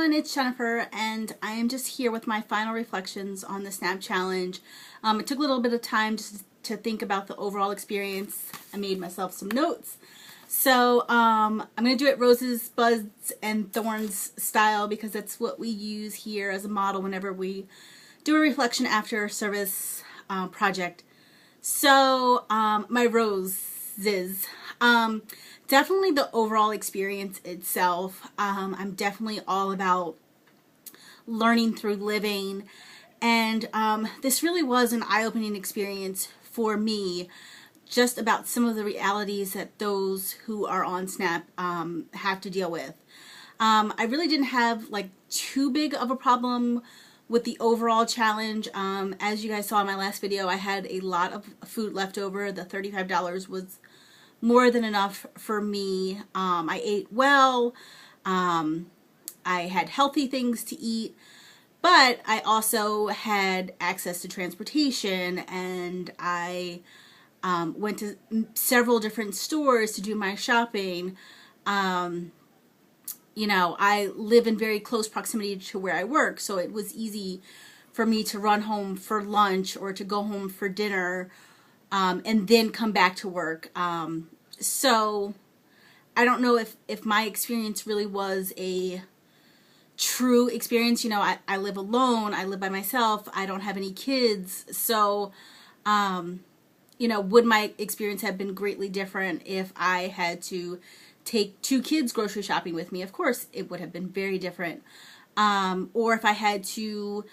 everyone, it's Jennifer, and I am just here with my final reflections on the Snap Challenge. It took a little bit of time just to think about the overall experience. I made myself some notes. So I'm going to do it roses, buds, and thorns style because that's what we use here as a model whenever we do a reflection after service project. So my roses. Definitely the overall experience itself. I'm definitely all about learning through living, and this really was an eye-opening experience for me, just about some of the realities that those who are on Snap have to deal with. I really didn't have like too big of a problem with the overall challenge. As you guys saw in my last video, I had a lot of food left over. The $35 was more than enough for me. I ate well. I had healthy things to eat, but I also had access to transportation, and I went to several different stores to do my shopping. You know, I live in very close proximity to where I work, so it was easy for me to run home for lunch or to go home for dinner and then come back to work. So I don't know if my experience really was a true experience. You know, I live alone, I live by myself, I don't have any kids. So, you know, would my experience have been greatly different if I had to take 2 kids grocery shopping with me? Of course, it would have been very different. Or if I had to,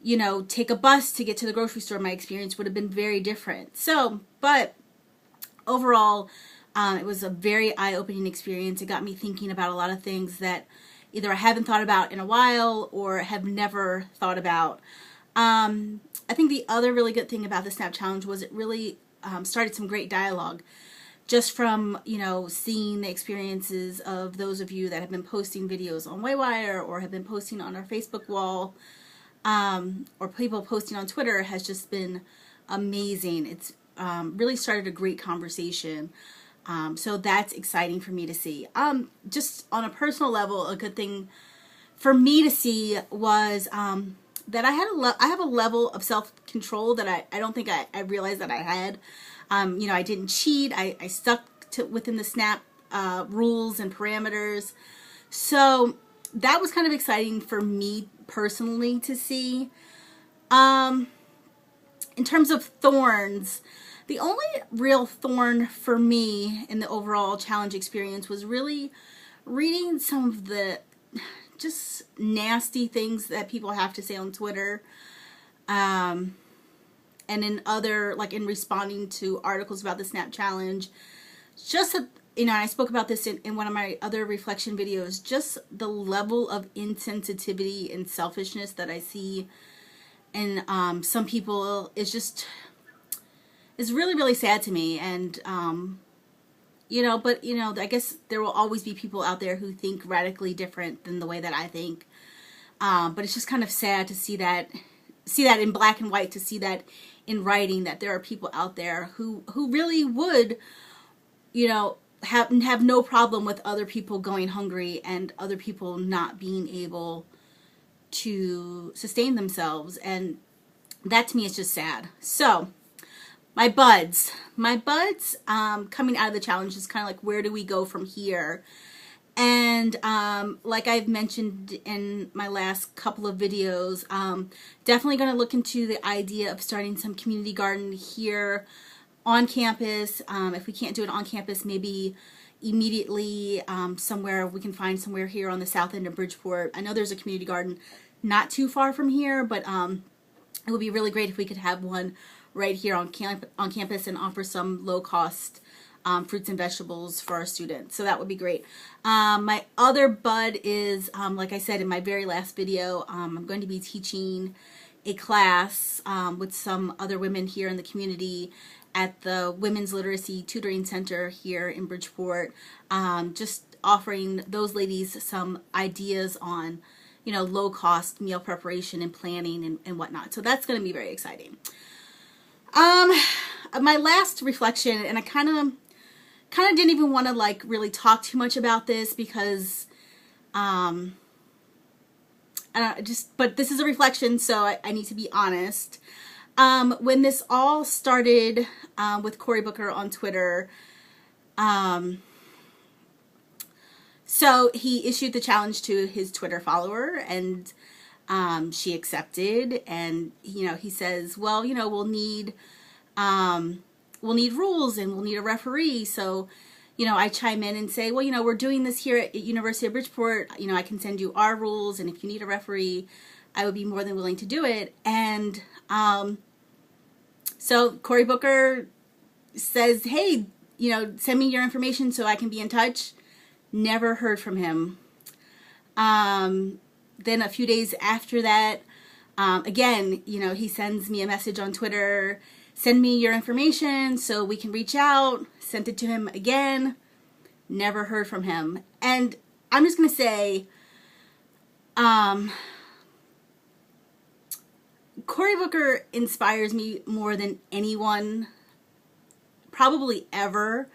you know, take a bus to get to the grocery store, my experience would have been very different. So, but overall, it was a very eye-opening experience. It got me thinking about a lot of things that either I haven't thought about in a while or have never thought about. I think the other really good thing about the Snap Challenge was it really started some great dialogue. Just from, you know, seeing the experiences of those of you that have been posting videos on Waywire or have been posting on our Facebook wall, or people posting on Twitter, has just been amazing. It's really started a great conversation. So that's exciting for me to see. Just on a personal level, a good thing for me to see was that I have a level of self-control that I don't think I realized that I had. You know, I didn't cheat. I stuck to within the Snap rules and parameters. So that was kind of exciting for me personally to see. In terms of thorns, the only real thorn for me in the overall challenge experience was really reading some of the just nasty things that people have to say on Twitter, and in other, like in responding to articles about the Snap Challenge. Just, you know, I spoke about this in one of my other reflection videos, just the level of insensitivity and selfishness that I see in some people is really, really sad to me. And, you know, but, you know, I guess there will always be people out there who think radically different than the way that I think. But it's just kind of sad to see that in black and white, to see that in writing, that there are people out there who really would, you know, have no problem with other people going hungry and other people not being able to sustain themselves. And that to me is just sad. So my buds coming out of the challenge is kind of like, where do we go from here? And like I've mentioned in my last couple of videos, definitely going to look into the idea of starting some community garden here on campus. If we can't do it on campus, maybe immediately somewhere we can find somewhere here on the south end of Bridgeport. I know there's a community garden not too far from here, but it would be really great if we could have one right here on campus and offer some low-cost fruits and vegetables for our students. So that would be great. My other bud is, like I said in my very last video, I'm going to be teaching a class with some other women here in the community at the Women's Literacy Tutoring Center here in Bridgeport, just offering those ladies some ideas on, you know, low-cost meal preparation and planning and whatnot. So that's going to be very exciting. My last reflection, and I kind of didn't even want to like really talk too much about this because but this is a reflection, so I need to be honest. When this all started with Cory Booker on Twitter, so he issued the challenge to his Twitter follower, and she accepted. And he says, well, we'll need rules, and we'll need a referee. So I chime in and say, well, we're doing this here at University of Bridgeport. I can send you our rules, and if you need a referee, I would be more than willing to do it. And so Cory Booker says, hey, send me your information so I can be in touch. Never heard from him. Then a few days after that, again, he sends me a message on Twitter, send me your information so we can reach out. Sent it to him again. Never heard from him. And I'm just going to say, Cory Booker inspires me more than anyone probably ever.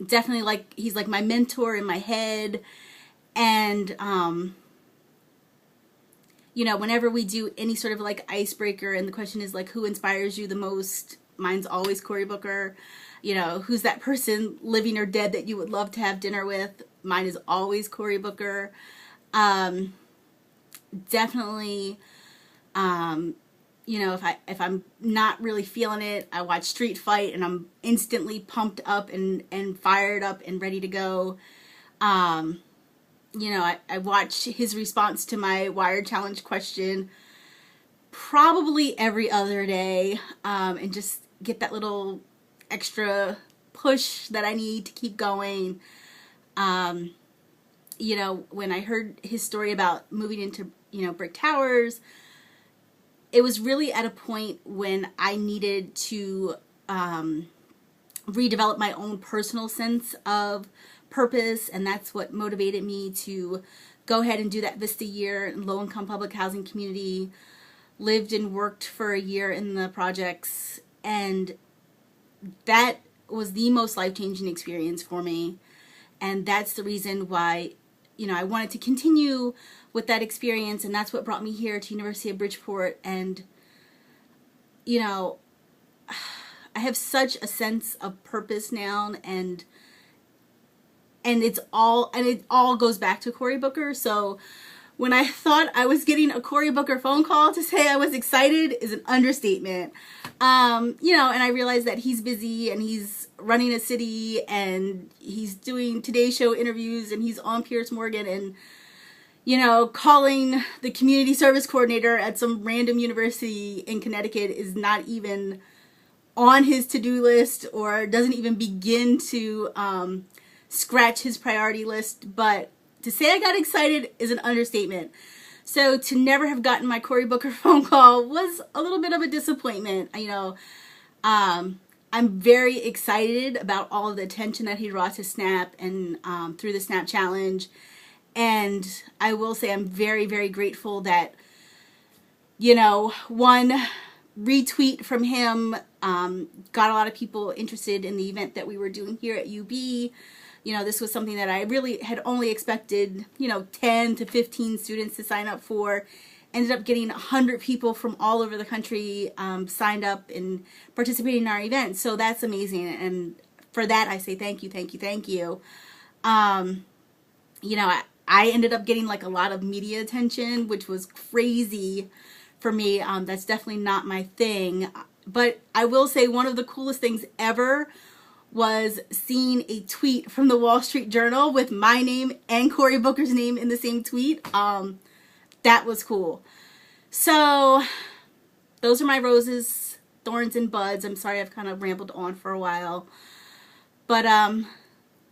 Definitely he's like my mentor in my head. And, whenever we do any sort of icebreaker and the question is who inspires you the most, mine's always Cory Booker. Who's that person, living or dead, that you would love to have dinner with? Mine is always Cory Booker. Definitely, if I'm not really feeling it, I watch Street Fight and I'm instantly pumped up and fired up and ready to go. I watch his response to my Wired Challenge question probably every other day, and just get that little extra push that I need to keep going. When I heard his story about moving into, brick towers, it was really at a point when I needed to redevelop my own personal sense of purpose, and that's what motivated me to go ahead and do that Vista year in low-income public housing community. Lived and worked for a year in the projects, and that was the most life-changing experience for me. And that's the reason why I wanted to continue with that experience, and that's what brought me here to University of Bridgeport. And I have such a sense of purpose now, and it all goes back to Cory Booker. So when I thought I was getting a Cory Booker phone call to say I was excited is an understatement. And I realized that he's busy and he's running a city and he's doing Today Show interviews and he's on Piers Morgan and, calling the community service coordinator at some random university in Connecticut is not even on his to-do list or doesn't even begin to scratch his priority list. But to say I got excited is an understatement. So to never have gotten my Cory Booker phone call was a little bit of a disappointment. I'm very excited about all of the attention that he brought to Snap and through the Snap Challenge. And I will say I'm very, very grateful that, one retweet from him got a lot of people interested in the event that we were doing here at UB. This was something that I really had only expected, 10 to 15 students to sign up for. Ended up getting 100 people from all over the country signed up and participating in our event. So that's amazing. And for that, I say thank you, thank you, thank you. I ended up getting a lot of media attention, which was crazy for me. That's definitely not my thing. But I will say one of the coolest things ever was seeing a tweet from the Wall Street Journal with my name and Cory Booker's name in the same tweet. That was cool. So those are my roses, thorns, and buds. I'm sorry I've kind of rambled on for a while. But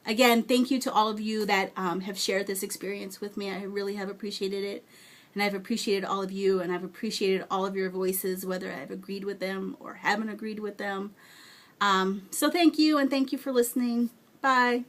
again, thank you to all of you that have shared this experience with me. I really have appreciated it. And I've appreciated all of you, and I've appreciated all of your voices, whether I've agreed with them or haven't agreed with them. So thank you, and thank you for listening. Bye.